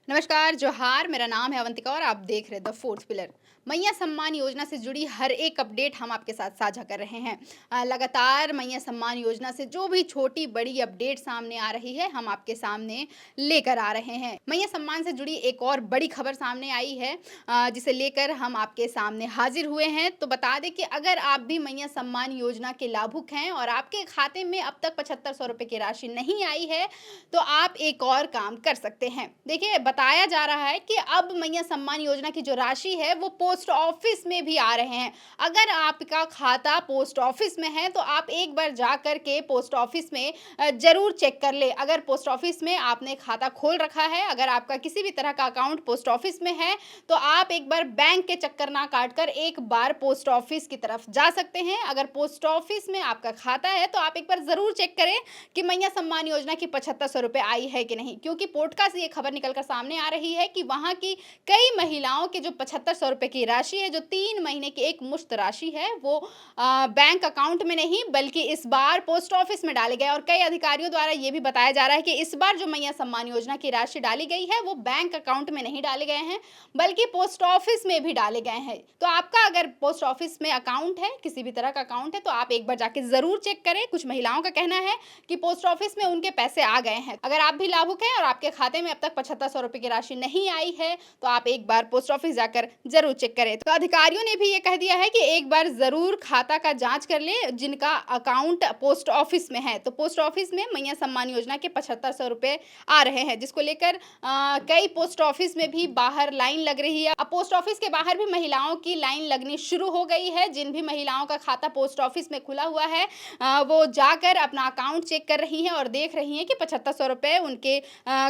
नमस्कार, जोहार। मेरा नाम है अवंतिका और आप देख रहे हैं द फोर्थ पिलर। मैया सम्मान योजना से जुड़ी हर एक अपडेट हम आपके साथ साझा कर रहे हैं। लगातार मैया सम्मान योजना से जो भी छोटी बड़ी अपडेट सामने आ रही है, हम आपके सामने लेकर आ रहे हैं। मैया सम्मान से जुड़ी एक और बड़ी खबर सामने आई है, जिसे लेकर हम आपके सामने हाजिर हुए हैं। तो बता दें कि अगर आप भी मैया सम्मान योजना के लाभुक हैं और आपके खाते में अब तक 7500 रुपए की राशि नहीं आई है, तो आप एक और काम कर सकते हैं। देखिए, बताया जा रहा है कि अब मैया सम्मान योजना की जो राशि है वो पोस्ट ऑफिस में भी आ रहे हैं। अगर आपका खाता पोस्ट ऑफिस में है तो आप एक बार जा कर के पोस्ट ऑफिस में जरूर चेक कर ले। अगर पोस्ट ऑफिस में आपने खाता खोल रखा है, अगर आपका किसी भी तरह का अकाउंट पोस्ट ऑफिस में है, तो आप एक बार बैंक के चक्कर ना काट कर एक बार पोस्ट ऑफिस की तरफ जा सकते हैं। अगर पोस्ट ऑफिस में आपका खाता है तो आप एक बार जरूर चेक करें कि मैया सम्मान योजना की 7500 रुपए आई है कि नहीं, क्योंकि पोटका से ये खबर निकलकर सामने आ रही है कि वहां की कई महिलाओं के जो 7500 रुपए की राशि है, जो 3 महीने की एक मुश्त राशि है, वो बैंक अकाउंट में नहीं बल्कि इस बार पोस्ट ऑफिस में डाले गए। और कई अधिकारियों द्वारा ये भी बताया जा रहा है कि इस बार जो मैया सम्मान योजना की राशि डाली गई है वो बैंक अकाउंट में नहीं डाले गए हैं बल्कि पोस्ट ऑफिस में भी डाले गए हैं। तो आपका अगर पोस्ट ऑफिस में अकाउंट है, किसी भी तरह का अकाउंट है, तो आप एक बार जाके जरूर चेक करें। कुछ महिलाओं का कहना है कि पोस्ट ऑफिस में उनके पैसे आ गए हैं। अगर आप भी लाभुक हैं और आपके खाते में अब तक 7500 रुपए की राशि नहीं आई है, तो आप एक बार पोस्ट ऑफिस जाकर जरूर चेक करें। तो अधिकारियों ने भी ये कह दिया है कि एक बार जरूर खाता का जांच कर ले जिनका अकाउंट पोस्ट ऑफिस में है। तो पोस्ट ऑफिस में मैया सम्मान योजना के 7500 रुपए आ रहे हैं, जिसको लेकर कई पोस्ट ऑफिस में भी बाहर लाइन लग रही है। अब पोस्ट ऑफिस के बाहर भी महिलाओं की लाइन लगनी शुरू हो गई है। जिन भी महिलाओं का खाता पोस्ट ऑफिस में खुला हुआ है, वो जाकर अपना अकाउंट चेक कर रही हैं और देख रही हैं कि 7500 रुपए उनके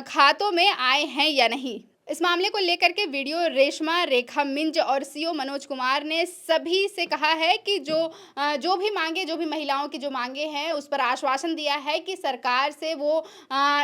खातों में आए हैं या नहीं। इस मामले को लेकर के वीडियो रेशमा, रेखा मिंज और सीओ मनोज कुमार ने सभी से कहा है कि जो भी मांगे, जो भी महिलाओं की जो मांगे हैं, उस पर आश्वासन दिया है कि सरकार से वो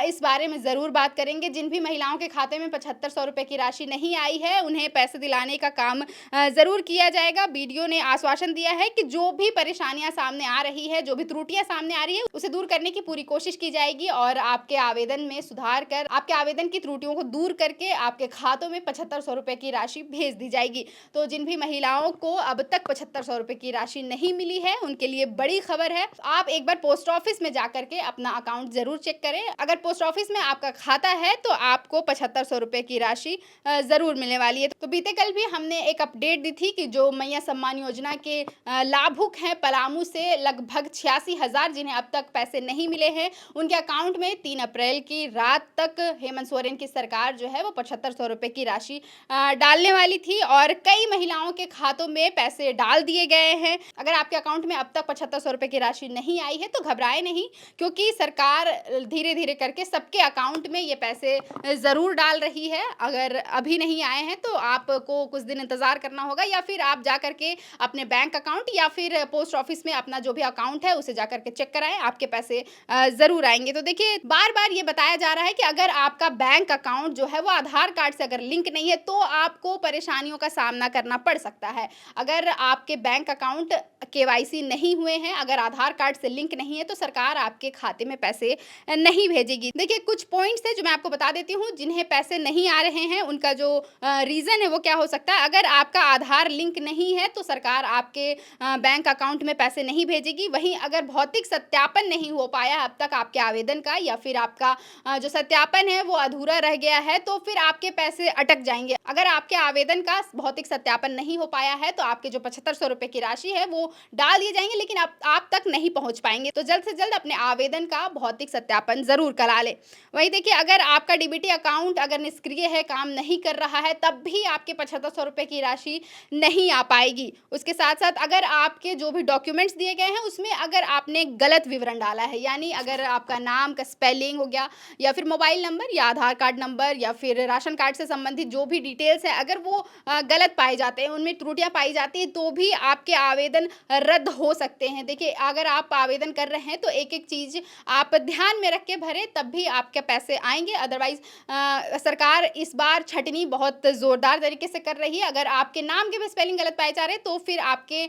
इस बारे में ज़रूर बात करेंगे। जिन भी महिलाओं के खाते में 7500 रुपए की राशि नहीं आई है, उन्हें पैसे दिलाने का काम ज़रूर किया जाएगा। बीडीओ ने आश्वासन दिया है कि जो भी परेशानियां सामने आ रही है, जो भी त्रुटियां सामने आ रही है, उसे दूर करने की पूरी कोशिश की जाएगी और आपके आवेदन में सुधार कर आपके आवेदन की त्रुटियों को दूर करके आपके खातों में 7500 रुपए की राशि भेज दी जाएगी। तो जिन भी महिलाओं को अब तक 7500 रुपए की राशि नहीं मिली है, उनके लिए बड़ी खबर है। आप एक बार पोस्ट ऑफिस में जाकर के अपना अकाउंट जरूर चेक करें। अगर पोस्ट ऑफिस में आपका खाता है तो आपको 7500 रुपए की राशि जरूर मिलने वाली है। तो बीते कल भी हमने एक अपडेट दी थी कि जो मैया सम्मान योजना के लाभुक हैं, पलामू से लगभग 86,000 जिन्हें अब तक पैसे नहीं मिले हैं, उनके अकाउंट में 3 अप्रैल की रात तक हेमंत सोरेन की सरकार जो है वो 7500 रुपए की राशि डालने वाली थी और कई महिलाओं के खातों में पैसे डाल दिए गए हैं। अगर आपके अकाउंट में अब तक 7500 रुपए की राशि नहीं आई है तो घबराए नहीं, क्योंकि सरकार धीरे धीरे करके सबके अकाउंट में ये पैसे ज़रूर डाल रही है। अगर अभी नहीं आए हैं तो आपको कुछ दिन इंतज़ार करना होगा, या फिर आप जा करके अपने बैंक अकाउंट या फिर पोस्ट ऑफिस में अपना जो भी अकाउंट है उसे जा करके चेक कराएं, आपके पैसे ज़रूर आएंगे। तो देखिए, बार बार ये बताया जा रहा है कि अगर आपका बैंक अकाउंट जो है वो आधार कार्ड से अगर लिंक नहीं है तो आपको परेशानियों का सामना करना पड़ सकता है। अगर आपके बैंक अकाउंट केवाईसी नहीं हुए हैं, अगर आधार कार्ड से लिंक नहीं है, तो सरकार आपके खाते में पैसे नहीं भेजेगी। देखिए, कुछ पॉइंट्स है जो मैं आपको बता देती हूँ जिन्हें पैसे नहीं आ रहे हैं, उनका जो रीज़न है वो क्या हो सकता है। अगर आपका आधार लिंक नहीं है तो सरकार आपके बैंक अकाउंट में पैसे नहीं भेजेगी। वहीं अगर भौतिक सत्यापन नहीं हो पाया अब तक आपके आवेदन का, या फिर आपका जो सत्यापन है वो अधूरा रह गया है, तो फिर आपके पैसे अटक जाएंगे। अगर आपके आवेदन का भौतिक सत्यापन नहीं हो पाया है तो आपके जो 7500 रुपए की राशि है वो डाल दिए जाएंगे, लेकिन आप तक नहीं पहुंच पाएंगे। तो जल्द से जल्द अपने आवेदन का भौतिक सत्यापन जरूर करा ले। वही देखिए, अगर आपका डीबीटी अकाउंट अगर निष्क्रिय है, काम नहीं कर रहा है, तब भी आपके 7500 रुपए की राशि नहीं आ पाएगी। उसके साथ साथ अगर आपके जो भी डॉक्यूमेंट्स दिए गए हैं उसमें अगर आपने गलत विवरण डाला है, यानी अगर आपका नाम का स्पेलिंग हो गया, या फिर मोबाइल नंबर या आधार कार्ड नंबर या फिर राशन कार्ड से संबंधित जो भी डिटेल्स है, अगर वो गलत पाए जाते हैं, उनमें त्रुटियां पाई जाती हैं, तो भी आपके आवेदन रद्द हो सकते हैं। देखिए, अगर आप आवेदन कर रहे हैं तो एक एक चीज़ आप ध्यान में रख के भरें, तब भी आपके पैसे आएंगे। अदरवाइज सरकार इस बार छटनी बहुत ज़ोरदार तरीके से कर रही है। अगर आपके नाम के भी स्पेलिंग गलत पाए जा रहे हैं तो फिर आपके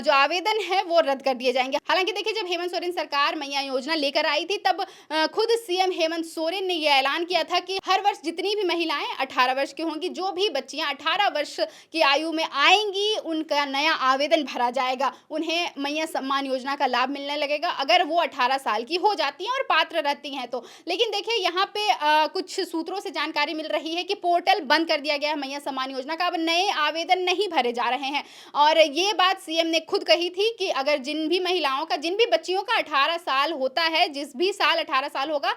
जो आवेदन है वो रद्द कर दिए जाएंगे। हालांकि देखिए, जब हेमंत सोरेन सरकार मैया योजना लेकर आई थी तब खुद सीएम हेमंत सोरेन ने यह ऐलान किया था कि हर वर्ष जितनी भी महिलाएं महिलाएं 18 वर्ष की होंगी, जो भी बच्चियां 18 वर्ष की आयु में आएंगी, उनका नया आवेदन भरा जाएगा। उन्हें मैया सम्मान योजना का लाभ मिलने लगेगा अगर वो 18 साल की हो जाती हैं और पात्र रहती हैं तो। लेकिन देखिए यहाँ पे कुछ सूत्रों से जानकारी मिल रही है कि पोर्टल बंद कर दिया गया है मैया सम्मान योजना का, अब नए आवेदन नहीं भरे जा रहे हैं। और ये बात सीएम ने खुद कही थी कि अगर जिन भी महिलाओं का, जिन भी बच्चियों का 18 साल होता है, जिस भी साल 18 साल होगा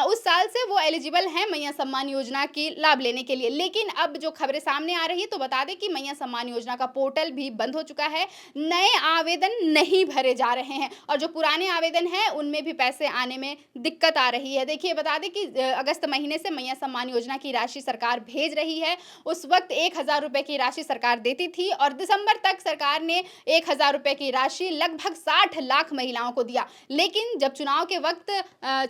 उस साल से वो एलिजिबल हैं मैया सम्मान योजना की लाभ लेने के लिए। लेकिन अब जो खबरें सामने आ रही है तो बता दें कि मैया सम्मान योजना का पोर्टल भी बंद हो चुका है, नए आवेदन नहीं भरे जा रहे हैं और जो पुराने आवेदन हैं उनमें भी पैसे आने में दिक्कत आ रही है। देखिए बता दें कि अगस्त महीने से मैया सम्मान योजना की राशि सरकार भेज रही है। उस वक्त 1000 रुपए की राशि सरकार देती थी और दिसंबर तक सरकार ने 1000 रुपए की राशि लगभग 60 लाख महिलाओं को दिया। लेकिन जब चुनाव के वक्त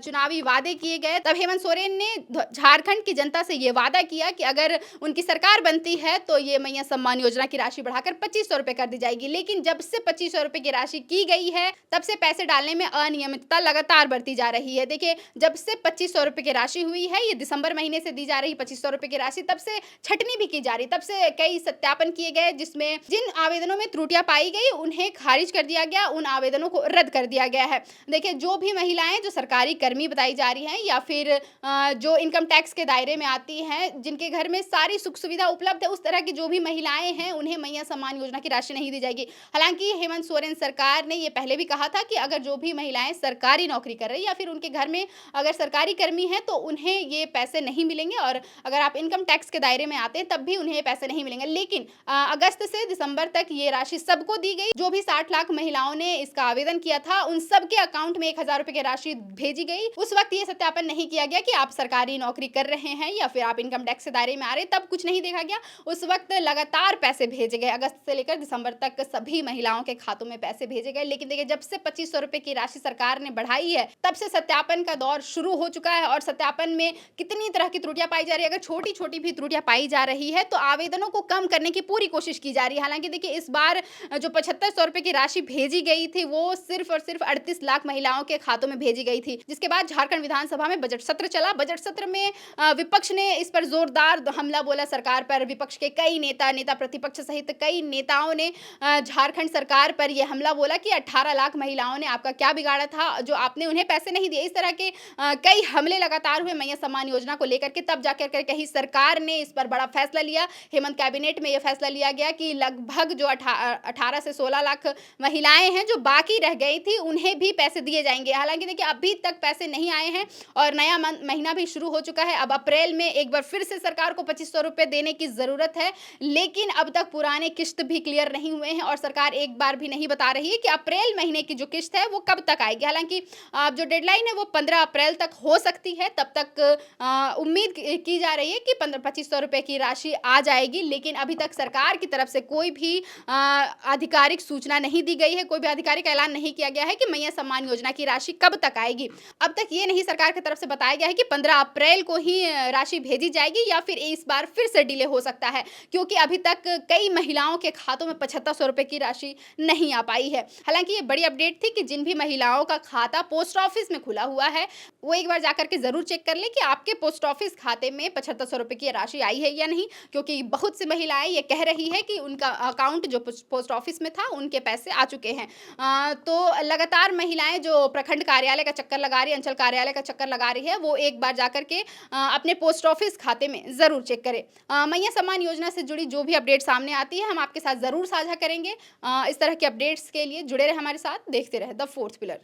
चुनावी वादे किए गए तब हेमंत सोरेन ने झारखंड की जनता से ये वादा किया कि अगर उनकी सरकार बनती है तो ये मैया सम्मान योजना की राशि बढ़ाकर 2500 रुपए कर दी जाएगी। लेकिन जब से 2500 रुपए की राशि की गई है तब से पैसे डालने में अनियमितता लगातार बढ़ती जा रही है। देखिए जब से 2500 रुपए की राशि हुई है, ये दिसंबर महीने से दी जा रही 2500 रुपए की राशि, तब से छटनी भी की जा रही, तब से कई सत्यापन किए गए जिसमें जिन आवेदनों में त्रुटियां पाई गई उन्हें खारिज कर दिया गया, उन आवेदनों को रद्द कर दिया गया है। देखिए जो भी महिलाएं जो सरकारी कर्मी बताई जा रही हैं या फिर जो इनकम टैक्स के दायरे में आती हैं, जिनके घर में सारी सुख सुविधा उपलब्ध है, उस तरह की जो भी महिलाएं हैं उन्हें मैया सम्मान योजना की राशि नहीं दी जाएगी। हालांकि हेमंत सोरेन सरकार ने ये पहले भी कहा था कि अगर जो भी महिलाएं सरकारी नौकरी कर रही या फिर उनके घर में अगर सरकारी कर्मी हैं तो उन्हें ये पैसे नहीं मिलेंगे और अगर आप इनकम टैक्स के दायरे में आते हैं तब भी उन्हें पैसे नहीं मिलेंगे। लेकिन अगस्त से दिसंबर तक ये राशि सबको दी गई। जो भी 60 लाख महिलाओं ने इसका आवेदन किया था उन सबके अकाउंट में 1000 रुपए की राशि भेजी गई। उस वक्त ये सत्यापन नहीं किया गया कि आप सरकारी नौकरी कर रहे हैं या फिर आप इनकम टैक्स के दायरे में आ रहे, तब कुछ नहीं देखा गया। उस वक्त लगातार पैसे भेजे गए, अगस्त से लेकर दिसंबर तक सभी महिलाओं के खातों में पैसे भेजे गए। लेकिन देखिए जब से 2500 रुपए की राशि सरकार ने बढ़ाई है तब से सत्यापन का दौर शुरू हो चुका है और सत्यापन में कितनी तरह की त्रुटियां पाई जा रही है। अगर छोटी छोटी भी त्रुटियां पाई जा रही है तो आवेदनों को कम करने की पूरी कोशिश की जा रही है। हालांकि देखिए इस बार जो 7500 रुपए की राशि भेजी गई थी वो सिर्फ और सिर्फ 38 लाख महिलाओं के खातों में भेजी गई थी, जिसके बाद झारखंड विधानसभा में बजट सत्र चला। बजट सत्र में विपक्ष ने इस पर जोरदार हमला बोला सरकार पर। विपक्ष के कई नेता प्रतिपक्ष सहित कई नेताओं ने झारखंड सरकार पर यह हमला बोला कि 18 लाख महिलाओं ने आपका क्या बिगाड़ा था जो आपने उन्हें पैसे नहीं दिए। इस तरह के कई हमले लगातार हुए मैया सम्मान योजना को लेकर के। तब जाकर कहीं सरकार ने इस पर बड़ा फैसला लिया। हेमंत कैबिनेट में यह फैसला लिया गया कि लगभग जो 18 से 16 लाख महिलाएं हैं जो बाकी रह गई थी उन्हें भी पैसे दिए जाएंगे। हालांकि देखिए अभी तक पैसे नहीं आए हैं और नया महीना भी शुरू हो चुका है। अब अप्रैल में एक बार फिर से सरकार को 2500 रुपए देने की जरूरत है, लेकिन अब तक पुराने किस्त भी क्लियर नहीं हुए हैं और सरकार एक बार भी नहीं बता रही है कि अप्रैल महीने की जो किस्त है वो कब तक आएगी। हालांकि जो डेडलाइन है वो 15 अप्रैल तक हो सकती है, तब तक उम्मीद की जा रही है कि 2500 रुपए की राशि आ जाएगी। लेकिन अभी तक सरकार की तरफ से कोई भी आधिकारिक सूचना नहीं दी गई है, कोई भी आधिकारिक ऐलान नहीं किया गया है कि मैया सम्मान योजना की राशि कब तक आएगी। अब तक ये नहीं सरकार की तरफ से बताया गया है कि 15 अप्रैल को ही राशि भेजी जाएगी या फिर इस बार फिर से डिले हो सकता है, क्योंकि अभी तक कई महिलाओं के खातों में 7500 रुपए की राशि नहीं आ पाई है। हालांकि ये बड़ी अपडेट थी कि जिन भी महिलाओं का खाता पोस्ट ऑफिस में खुला हुआ है वो एक बार जाकर के जरूर चेक कर ले कि आपके पोस्ट ऑफिस खाते में 7500 रुपए की राशि आई है या नहीं, क्योंकि बहुत सी महिलाएं ये कह रही है कि उनका अकाउंट जो पोस्ट ऑफिस में था उनके पैसे आ चुके हैं। तो लगातार महिलाएं जो प्रखंड कार्यालय का चक्कर लगा रही है, अंचल कार्यालय का चक्कर लगा रही है, वो एक बार जाकर के अपने पोस्ट ऑफिस खाते में जरूर चेक करें। मैया सम्मान योजना से जुड़ी जो भी अपडेट सामने आती है हम आपके साथ जरूर साझा करेंगे। इस तरह के अपडेट्स के लिए जुड़े रहे हमारे साथ, देखते रहे द फोर्थ पिलर।